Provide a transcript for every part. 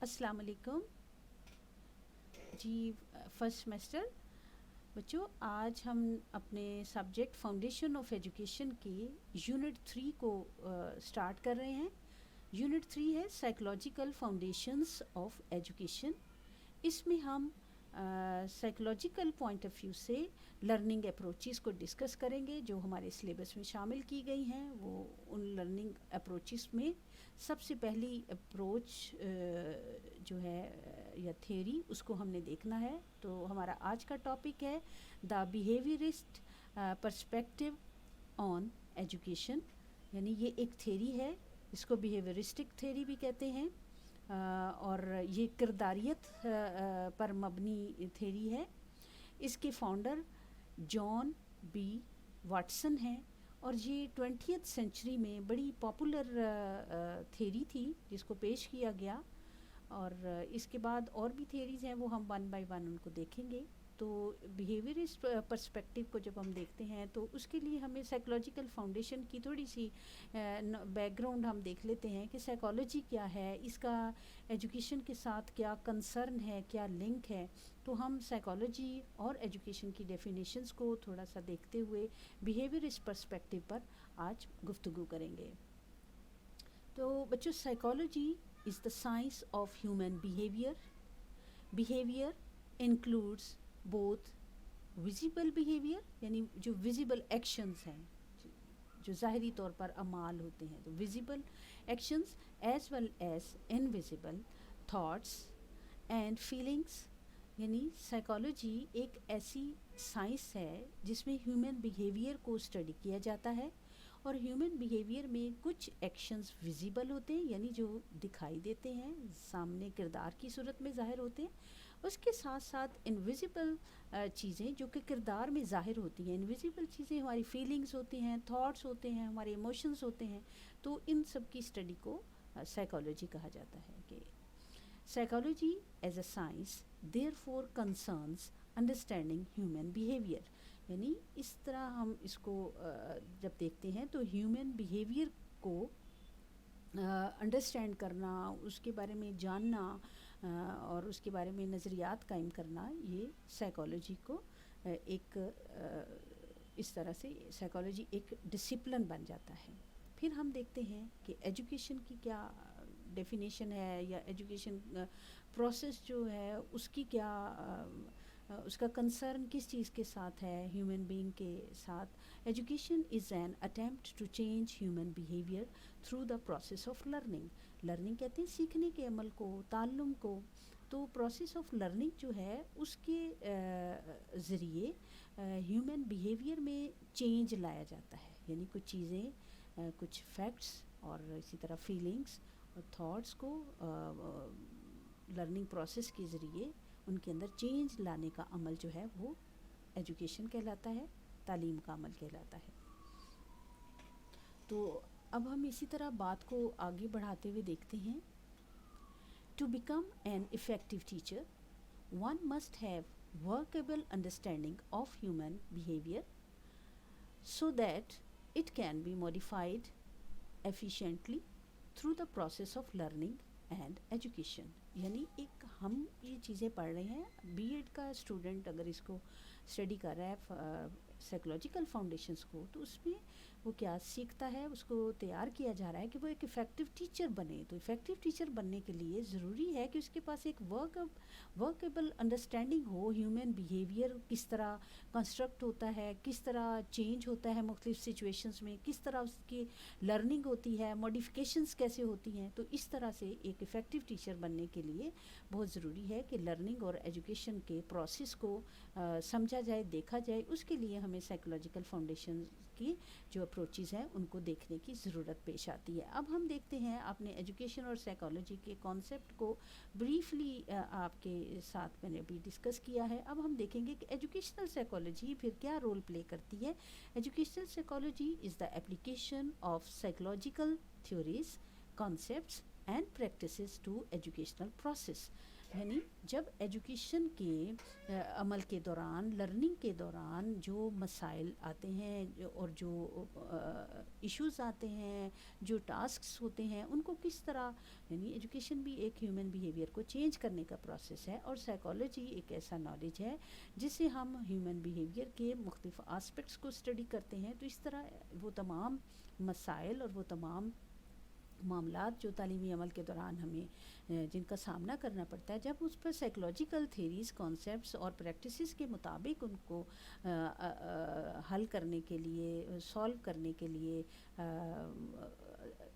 السلام علیکم جی. First semester بچوں، آج ہم اپنے سبجیکٹ فاؤنڈیشن آف ایجوکیشن کے یونٹ 3 کو سٹارٹ کر رہے ہیں. یونٹ 3 ہے سائیکولوجیکل فاؤنڈیشنز آف ایجوکیشن. اس میں ہم سائیکولوجیکل پوائنٹ آف ویو سے لرننگ اپروچز کو ڈسکس کریں گے جو ہمارے سلیبس میں شامل کی گئی ہیں. وہ ان لرننگ اپروچز میں سب سے پہلی اپروچ جو ہے یا تھیوری، اس کو ہم نے دیکھنا ہے. تو ہمارا آج کا ٹاپک ہے دا بیہیویئرسٹ پرسپیکٹیو آن ایجوکیشن. یعنی یہ ایک تھیوری ہے، اس کو بیہیویئرسٹک تھیوری بھی کہتے ہیں، اور یہ کرداریت پر مبنی تھیوری ہے. اس کے فاؤنڈر جان بی واٹسن ہیں، اور یہ 20th سینچری میں بڑی پاپولر تھیوری تھی جس کو پیش کیا گیا. اور اس کے بعد اور بھی تھیوریز ہیں، وہ ہم ون بائی ون ان کو دیکھیں گے. تو بیہیویئرسٹ پرسپیکٹیو کو جب ہم دیکھتے ہیں تو اس کے لیے ہمیں سائیکولوجیکل فاؤنڈیشن کی تھوڑی سی بیک گراؤنڈ ہم دیکھ لیتے ہیں کہ سائیکالوجی کیا ہے، اس کا ایجوکیشن کے ساتھ کیا کنسرن ہے، کیا لنک ہے. تو ہم سائیکالوجی اور ایجوکیشن کی ڈیفینیشنز کو تھوڑا سا دیکھتے ہوئے بیہیویئرسٹ پرسپیکٹیو پر آج گفتگو کریں گے. تو بچوں، psychology is the science of human behavior. Behavior includes both visible behavior یعنی جو visible actions ہیں، جو ظاہری طور پر اعمال ہوتے ہیں، تو visible actions as well as invisible thoughts and feelings. یعنی سائیکالوجی ایک ایسی سائنس ہے جس میں ہیومن بیہیویئر کو اسٹڈی کیا جاتا ہے، اور ہیومن بیہیویئر میں کچھ ایکشنز ویزیبل ہوتے ہیں یعنی جو دکھائی دیتے ہیں، سامنے کردار کی صورت میں ظاہر ہوتے ہیں. اس کے ساتھ ساتھ انویزیبل چیزیں جو کہ کردار میں ظاہر ہوتی ہیں. انویزیبل چیزیں ہماری فیلنگز ہوتی ہیں، تھاٹس ہوتے ہیں، ہمارے ایموشنز ہوتے ہیں. تو ان سب کی اسٹڈی کو سائیکالوجی کہا جاتا ہے. کہ psychology is a science therefore concerns understanding human behaviour. یعنی اس طرح ہم اس کو جب دیکھتے ہیں تو ہیومن بیہیویئر کو انڈرسٹینڈ کرنا، اس کے بارے میں جاننا اور اس کے بارے میں نظریات قائم کرنا، یہ سائیکالوجی کو ایک اس طرح سے سائیکالوجی ایک ڈسپلن بن جاتا ہے. پھر ہم دیکھتے ہیں کہ ایجوکیشن کی کیا ڈیفینیشن ہے، یا ایجوکیشن پروسیس جو ہے اس کی کیا اس کا کنسرن کس چیز کے ساتھ ہے، ہیومن بینگ کے ساتھ. Education is an attempt to change human behaviour through the process of learning. Learning کہتے ہیں سیکھنے کے عمل کو، تعلم کو. تو پروسیس آف لرننگ جو ہے اس کے ذریعے ہیومن بیہیویئر میں چینج لایا جاتا ہے. یعنی کچھ چیزیں، کچھ فیکٹس اور اسی طرح فیلنگس اور تھاٹس کو لرننگ پروسیس کے ذریعے ان کے اندر چینج لانے کا عمل جو ہے وہ ایجوکیشن کہلاتا ہے، تعلیم کا عمل کہلاتا ہے. تو اب ہم اسی طرح بات کو آگے بڑھاتے ہوئے دیکھتے ہیں. To become an effective teacher one must have workable understanding of human behaviour so that it can be modified efficiently through the process of learning and education. یعنی ایک ہم یہ چیزیں پڑھ رہے ہیں، بی ایڈ کا اسٹوڈنٹ اگر اس کو اسٹڈی کر رہا ہے سائیکولوجیکل فاؤنڈیشنس کو، تو اس میں وہ کیا سیکھتا ہے، اس کو تیار کیا جا رہا ہے کہ وہ ایک افیکٹو ٹیچر بنے. تو افیکٹو ٹیچر بننے کے لیے ضروری ہے کہ اس کے پاس ایک ورکیبل انڈرسٹینڈنگ ہو. ہیومن بیہیویئر کس طرح کنسٹرکٹ ہوتا ہے، کس طرح چینج ہوتا ہے مختلف سچویشنز میں، کس طرح اس کی لرننگ ہوتی ہے، موڈیفیکیشنز کیسے ہوتی ہیں. تو اس طرح سے ایک افیکٹو ٹیچر بننے کے لیے بہت ضروری ہے کہ لرننگ اور ایجوکیشن کے پروسیس کو سمجھا جائے، دیکھا جائے. اس کے لیے ہمیں سائیکولوجیکل فاؤنڈیشن کی جو اپروچز ہیں ان کو دیکھنے کی ضرورت پیش آتی ہے. اب ہم دیکھتے ہیں، آپ نے ایجوکیشن اور سائیکالوجی کے کانسیپٹ کو بریفلی آپ کے ساتھ میں نے ابھی ڈسکس کیا ہے. اب ہم دیکھیں گے کہ ایجوکیشنل سائیکالوجی پھر کیا رول پلے کرتی ہے. Educational psychology is the application of psychological theories, concepts and practices to educational process. یعنی جب ایجوکیشن کے عمل کے دوران، لرننگ کے دوران جو مسائل آتے ہیں اور جو ایشوز آتے ہیں، جو ٹاسکس ہوتے ہیں، ان کو کس طرح، یعنی ایجوکیشن بھی ایک ہیومن بیہیویئر کو چینج کرنے کا پروسیس ہے، اور سائیکالوجی ایک ایسا نالج ہے جس سے ہم ہیومن بیہیویئر کے مختلف آسپیکٹس کو اسٹڈی کرتے ہیں. تو اس طرح وہ تمام مسائل اور وہ تمام معاملات جو تعلیمی عمل کے دوران ہمیں جن کا سامنا کرنا پڑتا ہے، جب اس پر سائیکلوجیکل تھیریز، کانسیپٹس اور پریکٹسز کے مطابق ان کو حل کرنے کے لیے، سولو کرنے کے لیے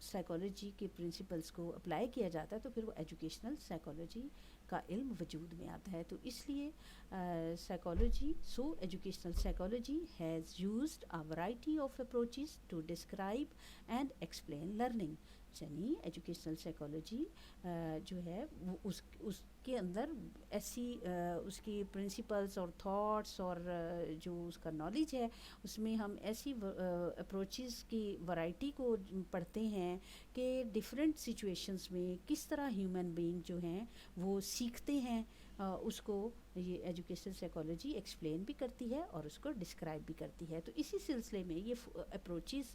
سائیکالوجی کے پرنسپلز کو اپلائی کیا جاتا ہے، تو پھر وہ ایجوکیشنل سائیکالوجی کا علم وجود میں آتا ہے. تو اس لیے educational psychology has used a variety of approaches to describe and explain learning. یعنی ایجوکیشنل سائیکالوجی جو ہے وہ اس کے اندر ایسی اس کی پرنسپلز اور تھاٹس اور جو اس کا نالج ہے، اس میں ہم ایسی اپروچز کی ورائٹی کو پڑھتے ہیں کہ ڈفرینٹ سچویشنز میں کس طرح ہیومن بینگ جو ہیں وہ سیکھتے ہیں. اس کو یہ ایجوکیشنل سائیکالوجی ایکسپلین بھی کرتی ہے اور اس کو ڈسکرائب بھی کرتی ہے. تو اسی سلسلے میں یہ اپروچز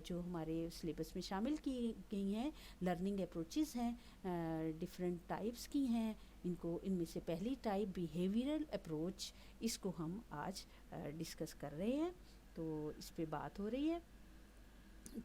جو ہمارے سلیبس میں شامل کی گئی ہیں، لرننگ اپروچز ہیں، ڈفرینٹ ٹائپس کی ہیں. ان میں سے پہلی ٹائپ بیہیویئرل اپروچ، اس کو ہم آج ڈسکس کر رہے ہیں، تو اس پہ بات ہو رہی ہے.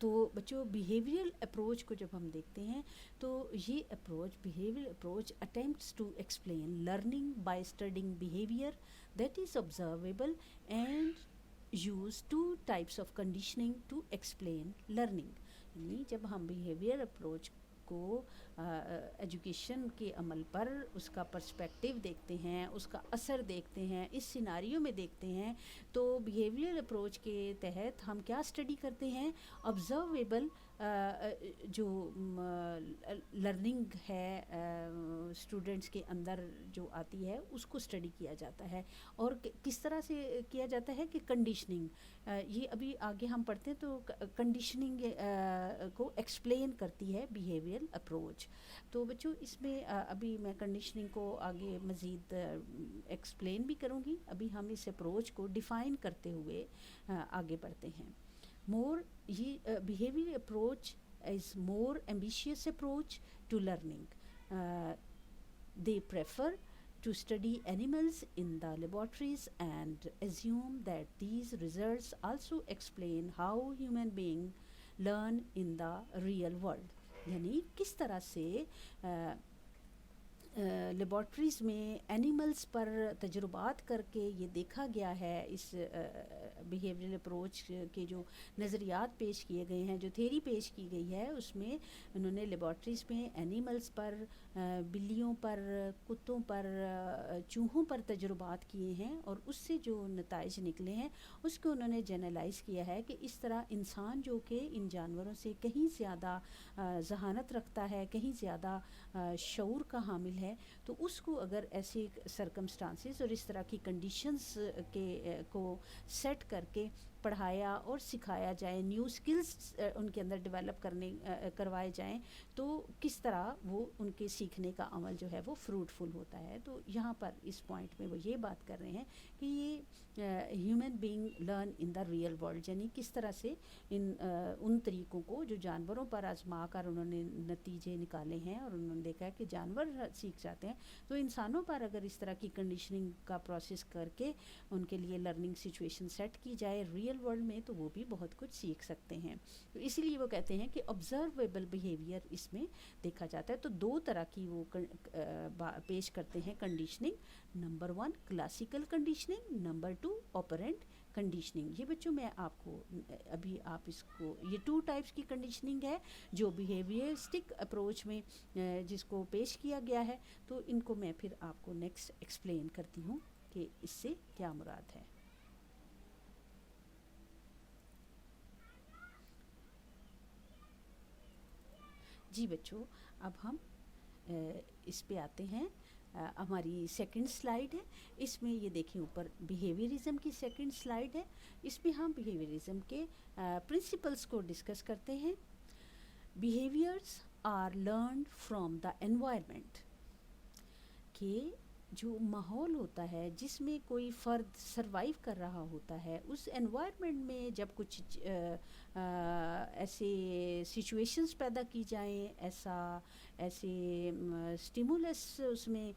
تو بچوں، بیہیویئرل اپروچ کو جب ہم دیکھتے ہیں تو یہ approach, behavioural approach attempts to explain learning by studying behaviour that is observable and uses two types of conditioning to explain learning. یعنی جب ہم بیہیویئر اپروچ کو ایجوکیشن کے عمل پر اس کا پرسپیکٹیو دیکھتے ہیں، اس کا اثر دیکھتے ہیں، اس سیناریو میں دیکھتے ہیں، تو بیہیویئر اپروچ کے تحت ہم کیا اسٹڈی کرتے ہیں؟ آبزرویبل جو لرننگ ہے اسٹوڈنٹس کے اندر جو آتی ہے، اس کو اسٹڈی کیا جاتا ہے. اور کس طرح سے کیا جاتا ہے کہ کنڈیشننگ، یہ ابھی آگے ہم پڑھتے ہیں تو کنڈیشننگ کو ایکسپلین کرتی ہے بیہیویئرل اپروچ. تو بچوں، اس میں ابھی میں کنڈیشننگ کو آگے مزید ایکسپلین بھی کروں گی. ابھی ہم اس اپروچ کو ڈیفائن کرتے ہوئے آگے بڑھتے ہیں. یہ behaviour approach is more ambitious approach to learning. They prefer to study animals in the laboratories and assume that these results also explain how human beings learn in the real world. یعنی کس طرح سے laboratories میں animals پر تجربات کر کے یہ دیکھا گیا ہے، اس بیہیویئرل اپروچ کے جو نظریات پیش کیے گئے ہیں، جو تھیری پیش کی گئی ہے، اس میں انہوں نے لیبارٹریز میں اینیملز پر، بلیوں پر، کتوں پر، چوہوں پر تجربات کیے ہیں، اور اس سے جو نتائج نکلے ہیں اس کو انہوں نے جنرلائز کیا ہے کہ اس طرح انسان جو کہ ان جانوروں سے کہیں زیادہ ذہانت رکھتا ہے، کہیں زیادہ شعور کا حامل ہے، تو اس کو اگر ایسی سرکمسٹانسز اور اس طرح کی کنڈیشنز کو سیٹ کر کے پڑھایا اور سکھایا جائے، نیو سکلز ان کے اندر ڈیولپ کروائے جائیں، تو کس طرح وہ ان کے سیکھنے کا عمل جو ہے وہ فروٹفل ہوتا ہے. تو یہاں پر اس پوائنٹ میں وہ یہ بات کر رہے ہیں کہ یہ human being learn in the real world, یعنی کس طرح سے ان طریقوں کو جو جانوروں پر آزما کر انہوں نے نتیجے نکالے ہیں اور انہوں نے دیکھا ہے کہ جانور سیکھ جاتے ہیں، تو انسانوں پر اگر اس طرح کی کنڈیشننگ کا پروسیس کر کے ان کے لیے لرننگ سچویشن سیٹ کی جائے ریئل ورلڈ میں، تو وہ بھی بہت کچھ سیکھ سکتے ہیں. تو اسی لیے وہ کہتے ہیں کہ آبزرویبل بیہیویئر اس میں دیکھا جاتا ہے. تو دو طرح کی وہ پیش کرتے ہیں conditioning. Number 1 classical conditioning, number 2 operant conditioning. یہ بچوں میں آپ کو ابھی آپ اس کو یہ 2 ٹائپس کی کنڈیشننگ ہے جو بیہیویئرسٹک اپروچ میں جس کو پیش کیا گیا ہے. تو ان کو میں پھر آپ کو نیکسٹ ایکسپلین کرتی ہوں کہ اس سے کیا مراد ہے. جی بچوں، اب ہم اس پہ آتے ہیں. ہماری سیکنڈ سلائیڈ ہے، اس میں یہ دیکھیں اوپر بیہیویئرزم کی سیکنڈ سلائیڈ ہے. اس میں ہم بیہیویئرزم کے پرنسپلس کو ڈسکس کرتے ہیں. Behaviours are learned from the environment. کہ جو ماحول ہوتا ہے جس میں کوئی فرد سروائیو کر رہا ہوتا ہے، اس انوائرمنٹ میں جب کچھ ایسے سچویشنز پیدا کی جائیں، ایسے سٹیمولس اس میں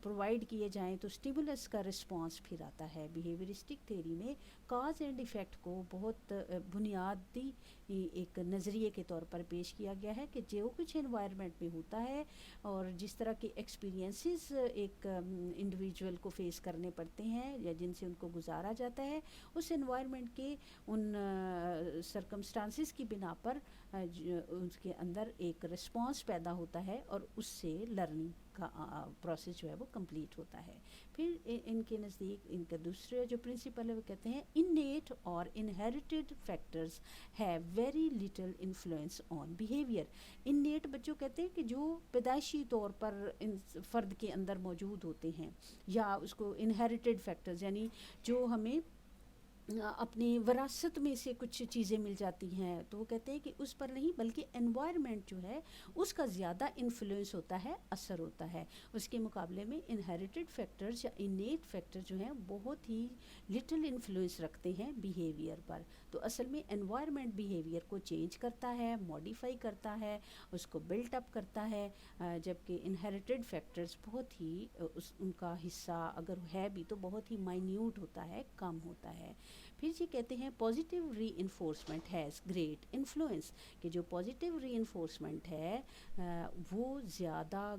پرووائڈ کیے جائیں، تو سٹیمولس کا رسپانس پھر آتا ہے۔ بیہیویرسٹک تھیوری میں کاز اینڈ ایفیکٹ کو بہت بنیادی ایک نظریے کے طور پر پیش کیا گیا ہے کہ جو کچھ انوائرمنٹ میں ہوتا ہے اور جس طرح کے ایکسپیرینسز ایک انڈیویجول کو فیس کرنے پڑتے ہیں یا جن سے ان کو گزارا جاتا ہے، اس انوائرمنٹ کے ان سرکمسٹانسز کی بنا پر اس کے اندر ایک رسپانس پیدا ہوتا ہے اور اس سے لرننگ کا پروسیس جو ہے وہ کمپلیٹ ہوتا ہے۔ پھر ان کے نزدیک ان کا دوسرا جو پرنسپل ہے وہ کہتے ہیں innate اور inherited factors have very little influence on behavior۔ innate بچوں کہتے ہیں کہ جو پیدائشی طور پر ان فرد کے اندر موجود ہوتے ہیں، یا اس کو inherited factors یعنی جو ہمیں اپنی وراثت میں سے کچھ چیزیں مل جاتی ہیں، تو وہ کہتے ہیں کہ اس پر نہیں بلکہ انوائرمنٹ جو ہے اس کا زیادہ انفلوئنس ہوتا ہے، اثر ہوتا ہے۔ اس کے مقابلے میں انہیریٹڈ فیکٹرز یا انیٹ فیکٹر جو ہیں بہت ہی لٹل انفلوئنس رکھتے ہیں بیہیویئر پر۔ تو اصل میں انوائرمنٹ بیہیویئر کو چینج کرتا ہے، موڈیفائی کرتا ہے، اس کو بلٹ اپ کرتا ہے، جبکہ انہیریٹڈ فیکٹرز بہت ہی ان کا حصہ اگر ہے بھی تو بہت ہی مائنیوٹ ہوتا ہے، کم ہوتا ہے۔ پھر یہ کہتے ہیں positive reinforcement has great influence, کہ جو پازیٹیو ری انفورسمنٹ ہے وہ زیادہ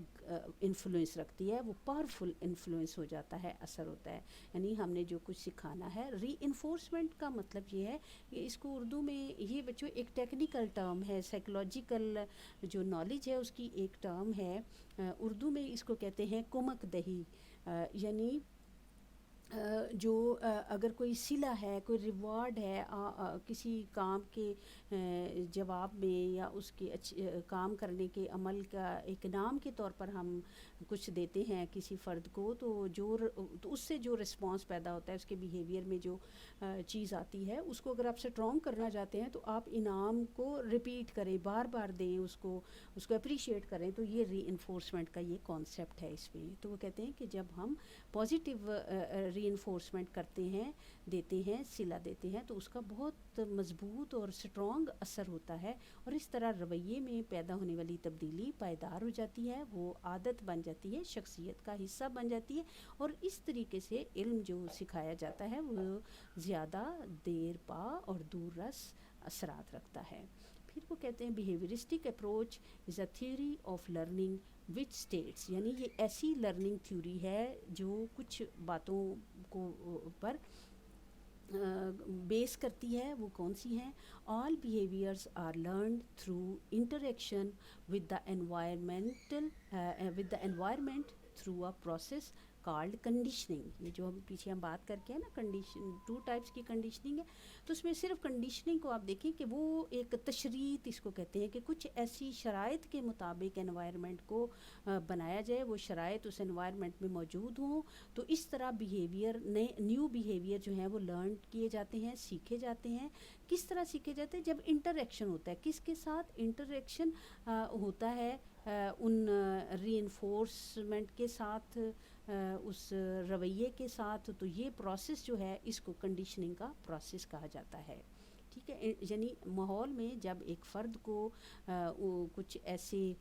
انفلوئنس رکھتی ہے، وہ پاورفل انفلوئنس ہو جاتا ہے، اثر ہوتا ہے۔ یعنی ہم نے جو کچھ سکھانا ہے، ری انفورسمنٹ کا مطلب یہ ہے کہ اس کو اردو میں یہ بچوں ایک ٹیکنیکل ٹرم ہے، سائیکولوجیکل جو نالج ہے اس کی ایک ٹرم ہے، اردو میں اس کو کہتے ہیں کمک دہی۔ یعنی جو اگر کوئی صلہ ہے، کوئی ریوارڈ ہے کسی کام کے جواب میں یا اس کے کام کرنے کے عمل کا ایک انعام کے طور پر ہم کچھ دیتے ہیں کسی فرد کو، تو اس سے جو رسپانس پیدا ہوتا ہے، اس کے بیہیویئر میں جو چیز آتی ہے، اس کو اگر آپ اسٹرانگ کرنا چاہتے ہیں تو آپ انعام کو ریپیٹ کریں، بار بار دیں، اس کو اپریشیٹ کریں۔ تو یہ ری انفورسمنٹ کا یہ کانسیپٹ ہے اس میں۔ تو وہ کہتے ہیں کہ جب ہم پازیٹیو ری انفورسمنٹ کرتے ہیں، دیتے ہیں، صلہ دیتے ہیں، تو اس کا بہت مضبوط اور اسٹرانگ اثر ہوتا ہے، اور اس طرح رویے میں پیدا ہونے والی تبدیلی پائیدار ہو جاتی ہے، وہ عادت بن جاتی ہے، شخصیت کا حصہ بن جاتی ہے، اور اس طریقے سے علم جو سکھایا جاتا ہے وہ زیادہ دیر پا اور دور رس اثرات رکھتا ہے۔ پھر وہ کہتے ہیں behaviouristic approach is a theory of learning which states, یعنی یہ ایسی لرننگ تھیوری ہے جو کچھ باتوں کو پر بیس کرتی ہے۔ وہ کون سی ہیں؟ All behaviours are learned through interaction with the environment through a process called conditioning. یہ جو پیچھے ہم بات کر کے ہیں نا، کنڈیشن 2 ٹائپس کی کنڈیشننگ ہے، تو اس میں صرف کنڈیشننگ کو آپ دیکھیں کہ وہ ایک تشریط اس کو کہتے ہیں کہ کچھ ایسی شرائط کے مطابق انوائرمنٹ کو بنایا جائے، وہ شرائط اس انوائرمنٹ میں موجود ہوں، تو اس طرح بیہیویئر نیو بیہیویئر جو ہیں وہ لرن کیے جاتے ہیں، سیکھے جاتے ہیں۔ کس طرح سیکھے جاتے ہیں؟ جب انٹریکشن ہوتا ہے، کس کے ساتھ انٹریکشن ہوتا ہے؟ ان ری انفورسمنٹ کے ساتھ، اس رویے کے ساتھ، تو یہ پروسیس جو ہے اس کو کنڈیشننگ کا پروسیس کہا جاتا ہے۔ ٹھیک ہے، یعنی ماحول میں جب ایک فرد کو کچھ ایسے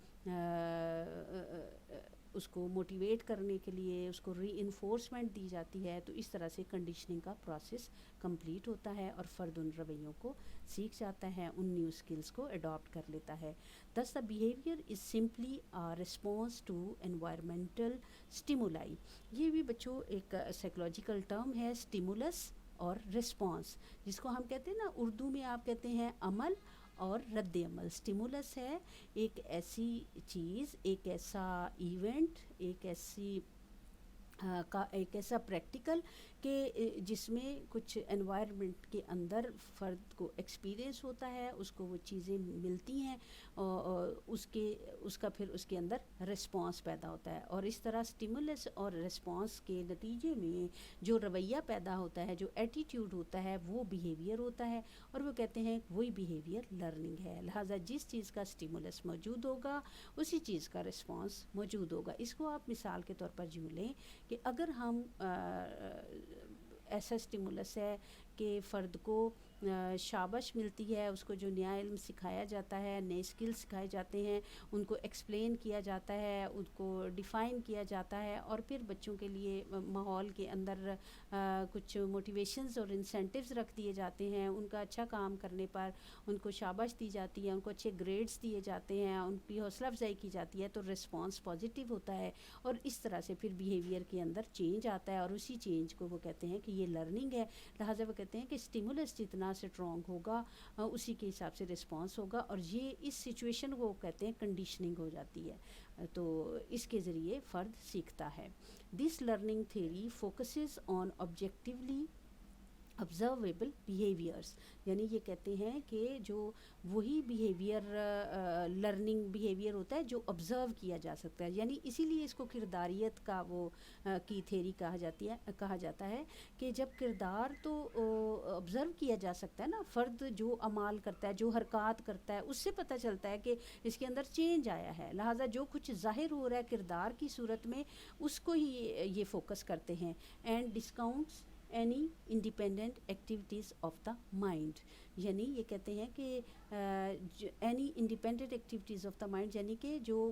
اس کو موٹیویٹ کرنے کے لیے اس کو ری انفورسمنٹ دی جاتی ہے، تو اس طرح سے کنڈیشننگ کا پروسیس کمپلیٹ ہوتا ہے اور فرد ان رویوں کو سیکھ جاتا ہے، ان نیو سکلز کو اڈاپٹ کر لیتا ہے۔ Thus the behavior is simply a response to environmental stimuli۔ یہ بھی بچوں ایک سائیکولوجیکل ٹرم ہے، stimulus اور response، جس کو ہم کہتے ہیں نا اردو میں آپ کہتے ہیں عمل اور رد عمل۔ سٹیمولس ہے ایک ایسی چیز، ایک ایسا ایونٹ، ایک ایسی کا ایک ایسا پریکٹیکل کہ جس میں کچھ انوائرمنٹ کے اندر فرد کو ایکسپیرئنس ہوتا ہے، اس کو وہ چیزیں ملتی ہیں، اور اس کا پھر اس کے اندر رسپانس پیدا ہوتا ہے، اور اس طرح سٹیمولس اور رسپانس کے نتیجے میں جو رویہ پیدا ہوتا ہے، جو ایٹیٹیوڈ ہوتا ہے، وہ بیہیویئر ہوتا ہے، اور وہ کہتے ہیں وہی بیہیویئر لرننگ ہے۔ لہٰذا جس چیز کا سٹیمولس موجود ہوگا اسی چیز کا رسپانس موجود ہوگا۔ اس کو آپ مثال کے طور پر یوں لیں کہ اگر ہم ایسا سٹیمولس ہے کہ فرد کو شابش ملتی ہے، اس کو جو نیا علم سکھایا جاتا ہے، نئے اسکل سکھائے جاتے ہیں، ان کو ایکسپلین کیا جاتا ہے، ان کو ڈیفائن کیا جاتا ہے، اور پھر بچوں کے لیے ماحول کے اندر کچھ موٹیویشنز اور انسینٹیوز رکھ دیے جاتے ہیں، ان کا اچھا کام کرنے پر ان کو شاباش دی جاتی ہے، ان کو اچھے گریڈز دیے جاتے ہیں، ان کی حوصلہ افزائی کی جاتی ہے، تو رسپانس پازیٹیو ہوتا ہے، اور اس طرح سے پھر بیہیویئر کے اندر چینج آتا ہے، اور اسی چینج کو وہ کہتے ہیں کہ یہ لرننگ ہے۔ لہٰذا وہ کہتے ہیں کہ اسٹیمولس جتنا اسٹرانگ ہوگا اسی کے حساب سے رسپانس ہوگا، اور یہ اس سچویشن کو کہتے ہیں کنڈیشننگ ہو جاتی ہے، تو اس کے ذریعے فرد سیکھتا ہے۔ This learning theory focuses on objectively observable behaviors، یعنی یہ کہتے ہیں کہ جو وہی بیہیویئر لرننگ بیہیویئر ہوتا ہے جو آبزرو کیا جا سکتا ہے، یعنی اسی لیے اس کو کرداریت کا وہ کی تھیوری کہا جاتا ہے کہ جب کردار تو آبزرو کیا جا سکتا ہے نا، فرد جو اعمال کرتا ہے، جو حرکات کرتا ہے، اس سے پتہ چلتا ہے کہ اس کے اندر چینج آیا ہے، لہٰذا جو کچھ ظاہر ہو رہا ہے کردار کی صورت میں اس کو ہی یہ فوکس کرتے ہیں۔ And discounts any independent activities of the mind, یعنی یہ کہتے ہیں کہ any independent activities of the mind, یعنی کہ جو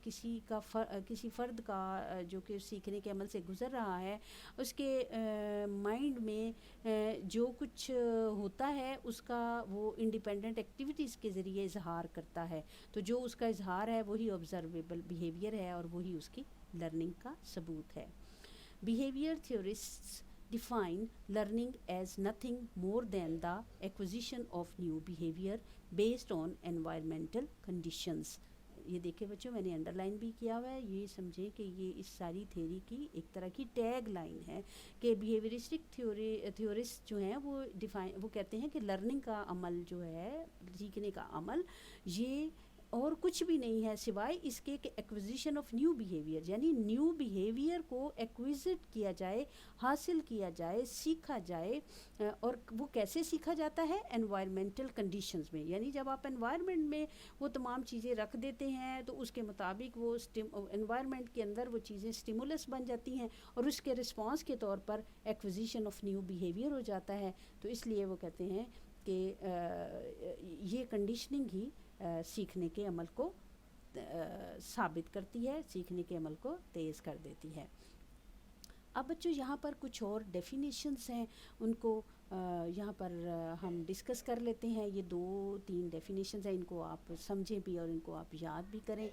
کسی فرد کا جو کہ سیکھنے کے عمل سے گزر رہا ہے، اس کے مائنڈ میں جو کچھ ہوتا ہے اس کا وہ انڈیپینڈنٹ ایکٹیویٹیز کے ذریعے اظہار کرتا ہے، تو جو اس کا اظہار ہے وہی آبزرویبل بیہیویئر ہے، اور وہی اس کی لرننگ کا ثبوت ہے۔ Behaviour theorists define learning as nothing more than the acquisition of new behavior based on environmental conditions۔ یہ دیکھیں بچوں، میں نے انڈر لائن بھی کیا ہوا ہے، یہ سمجھیں کہ یہ اس ساری تھیوری کی ایک طرح کی ٹیگ لائن ہے کہ بیہیویئرسٹک تھیورسٹ جو ہیں وہ کہتے ہیں کہ لرننگ کا عمل جو ہے، سیکھنے کا عمل، یہ اور کچھ بھی نہیں ہے سوائے اس کے کہ ایکوزیشن آف نیو بیہیویئر، یعنی نیو بیہیویئر کو ایکویزٹ کیا جائے، حاصل کیا جائے، سیکھا جائے، اور وہ کیسے سیکھا جاتا ہے؟ انوائرمنٹل کنڈیشنز میں، یعنی جب آپ انوائرمنٹ میں وہ تمام چیزیں رکھ دیتے ہیں تو اس کے مطابق وہ انوائرمنٹ کے اندر وہ چیزیں سٹیمولس بن جاتی ہیں، اور اس کے رسپانس کے طور پر ایکوزیشن آف نیو بیہیویئر ہو جاتا ہے، تو اس لیے وہ کہتے ہیں کہ یہ کنڈیشننگ ہی سیکھنے کے عمل کو ثابت کرتی ہے، سیکھنے کے عمل کو تیز کر دیتی ہے۔ اب بچوں یہاں پر کچھ اور ڈیفینیشنز ہیں، ان کو یہاں پر ہم ڈسکس کر لیتے ہیں۔ یہ 2-3 ڈیفینیشنز ہیں، ان کو آپ سمجھیں بھی اور ان کو آپ یاد بھی کریں۔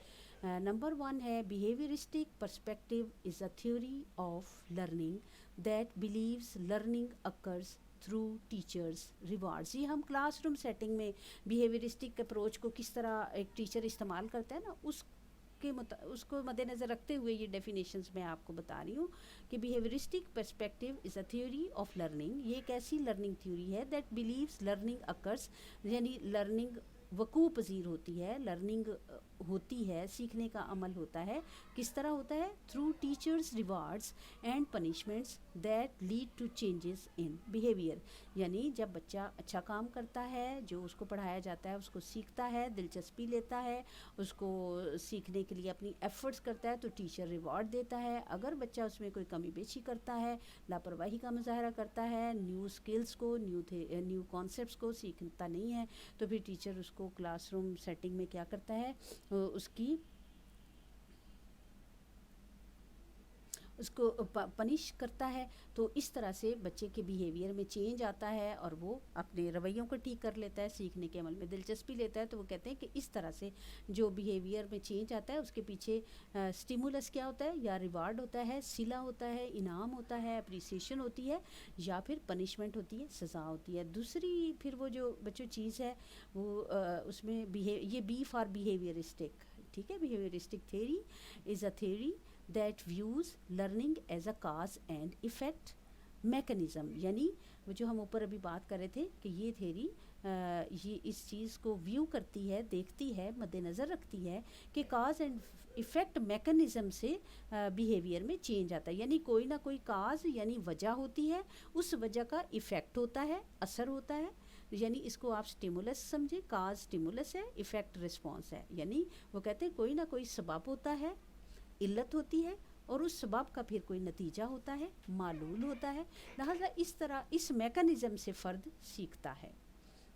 نمبر 1 ہے behaviouristic perspective is a theory of learning that believes learning occurs through teachers rewards. یہ ہم کلاس روم سیٹنگ میں بیہیویئرسٹک اپروچ کو کس طرح ایک ٹیچر استعمال کرتا ہے نا، اس کو مد نظر رکھتے ہوئے یہ ڈیفینیشنز میں آپ کو بتا رہی ہوں کہ behaviouristic perspective is a theory of learning, یہ ایک ایسی لرننگ تھیوری ہے دیٹ بلیوز لرننگ اکرز، یعنی لرننگ وقوع پذیر ہوتی ہے، لرننگ ہوتی ہے، سیکھنے کا عمل ہوتا ہے، کس طرح ہوتا ہے؟ Through teachers rewards and punishments that lead to changes in behaviour, یعنی جب بچہ اچھا کام کرتا ہے، جو اس کو پڑھایا جاتا ہے اس کو سیکھتا ہے، دلچسپی لیتا ہے، اس کو سیکھنے کے لیے اپنی ایفرٹس کرتا ہے، تو ٹیچر ریوارڈ دیتا ہے۔ اگر بچہ اس میں کوئی کمی بیشی کرتا ہے، لاپرواہی کا مظاہرہ کرتا ہے، نیو اسکلس کو، نیو کانسیپٹس کو سیکھتا نہیں ہے، تو پھر ٹیچر اس کو کلاس روم سیٹنگ میں کیا کرتا ہے؟ اس کو پنش کرتا ہے، تو اس طرح سے بچے کے بیہیویئر میں چینج آتا ہے اور وہ اپنے رویوں کو ٹھیک کر لیتا ہے، سیکھنے کے عمل میں دلچسپی لیتا ہے۔ تو وہ کہتے ہیں کہ اس طرح سے جو بیہیویئر میں چینج آتا ہے اس کے پیچھے سٹیمولس کیا ہوتا ہے؟ یا ریوارڈ ہوتا ہے، صلہ ہوتا ہے، انعام ہوتا ہے، اپریسیشن ہوتی ہے، یا پھر پنشمنٹ ہوتی ہے، سزا ہوتی ہے۔ دوسری پھر وہ جو بچوں چیز ہے وہ اس میں یہ بی فار بیہیویئرسٹک ٹھیک ہے. Behaviouristic theory is a theory that views learning as a cause and effect mechanism. یعنی وہ جو ہم اوپر ابھی بات کر رہے تھے کہ یہ تھیوری یہ اس چیز کو ویو کرتی ہے, دیکھتی ہے, مد نظر رکھتی ہے کہ کاز اینڈ ایفیکٹ میکنزم سے بیہیویئر میں چینج آتا ہے. یعنی کوئی نہ کوئی کاز یعنی وجہ ہوتی ہے, اس وجہ کا ایفیکٹ ہوتا ہے, اثر ہوتا ہے. یعنی اس کو آپ سٹیمولس سمجھیں, کاز سٹیمولس ہے, ایفیکٹ رسپانس ہے. یعنی وہ کہتے ہیں کوئی نہ کوئی سبب ہوتا ہے, علت ہوتی ہے, اور اس سبب کا پھر کوئی نتیجہ ہوتا ہے, معلول ہوتا ہے. لہٰذا اس طرح اس میکانزم سے فرد سیکھتا ہے.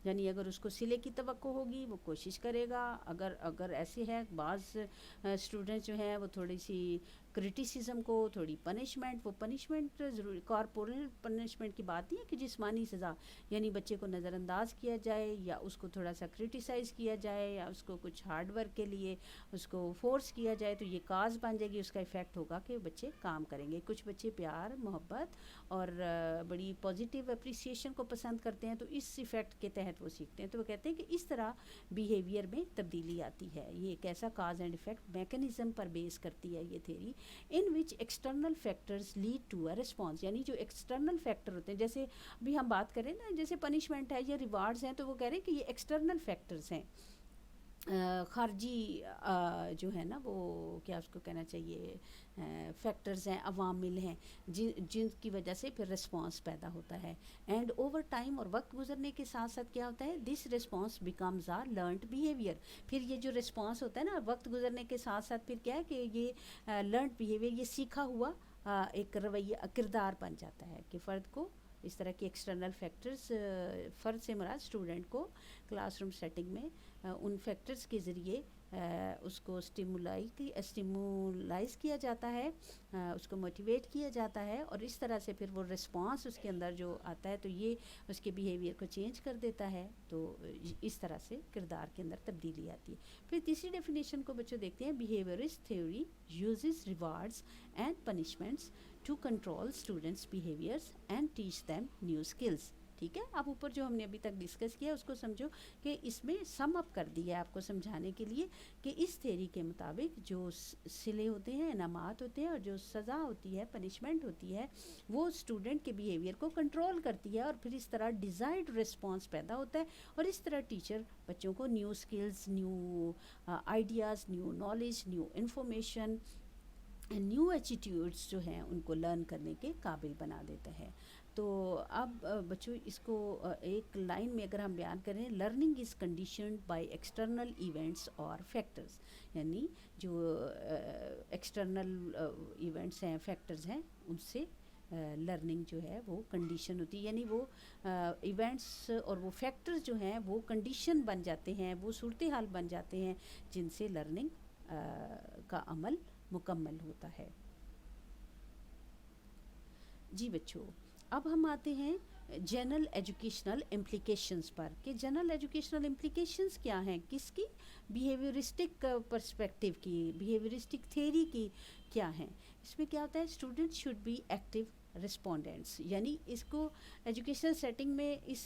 یعنی اگر اس کو صلے کی توقع ہوگی وہ کوشش کرے گا. اگر ایسے ہے بعض اسٹوڈنٹس جو ہیں وہ تھوڑی سی کرٹیسزم کو, تھوڑی پنشمنٹ, وہ پنشمنٹ ضروری کارپورل پنشمنٹ کی بات نہیں ہے کہ جسمانی سزا, یعنی بچے کو نظر انداز کیا جائے یا اس کو تھوڑا سا کرٹیسائز کیا جائے یا اس کو کچھ ہارڈ ورک کے لیے اس کو فورس کیا جائے تو یہ کاز بن جائے گی. اس کا ایفیکٹ ہوگا کہ بچے کام کریں گے. کچھ بچے پیار, محبت اور بڑی پازیٹیو اپریسیشن کو پسند کرتے ہیں تو اس ایفیکٹ کے تحت وہ سیکھتے ہیں. تو وہ کہتے ہیں کہ اس طرح بیہیویئر میں تبدیلی آتی ہے. یہ ایک ایسا کاز اینڈ ایفیکٹ میکنزم پر بیس کرتی ہے یہ theory, in which external factors lead to a response. یعنی جو ایکسٹرنل فیکٹر ہوتے ہیں, جیسے ابھی ہم بات کریں نا, جیسے پنشمنٹ ہے یا ریوارڈز ہیں, تو وہ کہہ رہے ہیں کہ یہ ایکسٹرنل فیکٹرز ہیں, خارجی جو ہے نا وہ کیا اس کو کہنا چاہیے فیکٹرز ہیں, عوامل ہیں جن کی وجہ سے پھر رسپانس پیدا ہوتا ہے. اینڈ اوور ٹائم, اور وقت گزرنے کے ساتھ ساتھ کیا ہوتا ہے, دس رسپانس بیکمز آ لرنڈ بیہیویئر. پھر یہ جو رسپانس ہوتا ہے نا وقت گزرنے کے ساتھ ساتھ پھر کیا ہے کہ یہ لرنڈ بیہیویئر, یہ سیکھا ہوا ایک رویہ, کردار بن جاتا ہے کہ فرد کو اس طرح کی ایکسٹرنل فیکٹرز, فرد سے مراد اسٹوڈنٹ کو کلاس روم سیٹنگ میں ان فیکٹرز کے ذریعے اس کو اسٹیمولائز کیا جاتا ہے, اس کو موٹیویٹ کیا جاتا ہے, اور اس طرح سے پھر وہ رسپانس اس کے اندر جو آتا ہے تو یہ اس کے بیہیویئر کو چینج کر دیتا ہے. تو اس طرح سے کردار کے اندر تبدیلی آتی ہے. پھر تیسری ڈیفینیشن کو بچوں دیکھتے ہیں. Behaviourist theory uses rewards and punishments to control students behaviours and teach them new skills. ٹھیک ہے, اب اوپر جو ہم نے ابھی تک ڈسکس کیا اس کو سمجھو کہ اس میں سم اپ کر دیا ہے آپ کو سمجھانے کے لیے کہ اس تھیوری کے مطابق جو صلے ہوتے ہیں, انعامات ہوتے ہیں, اور جو سزا ہوتی ہے, پنشمنٹ ہوتی ہے, وہ اسٹوڈنٹ کے بیہیویئر کو کنٹرول کرتی ہے, اور پھر اس طرح ڈیزائرڈ رسپانس پیدا ہوتا ہے, اور اس طرح ٹیچر بچوں کو new skills, new ideas, new knowledge, new information, new attitudes جو ہیں ان کو لرن کرنے کے قابل بنا دیتا ہے. تو اب بچوں اس کو ایک لائن میں اگر ہم بیان کریں, learning is conditioned by external events اور فیکٹرز. یعنی جو ایکسٹرنل ایونٹس ہیں, فیکٹرز ہیں, ان سے لرننگ جو ہے وہ کنڈیشن ہوتی ہے. یعنی وہ ایونٹس اور وہ فیکٹرز جو ہیں وہ کنڈیشن بن جاتے ہیں, وہ صورتحال بن جاتے ہیں جن سے لرننگ کا عمل مکمل ہوتا ہے. جی بچوں, اب ہم آتے ہیں جنرل ایجوکیشنل امپلیکیشنز پر کہ جنرل ایجوکیشنل امپلیکیشنز کیا ہیں, کس کی, بیہیویئرسٹک پرسپیکٹیو کی, بیہیویئرسٹک تھیوری کی کیا ہیں. اس میں کیا ہوتا ہے, student should be active respondents. یعنی اس کو ایجوکیشنل سیٹنگ میں اس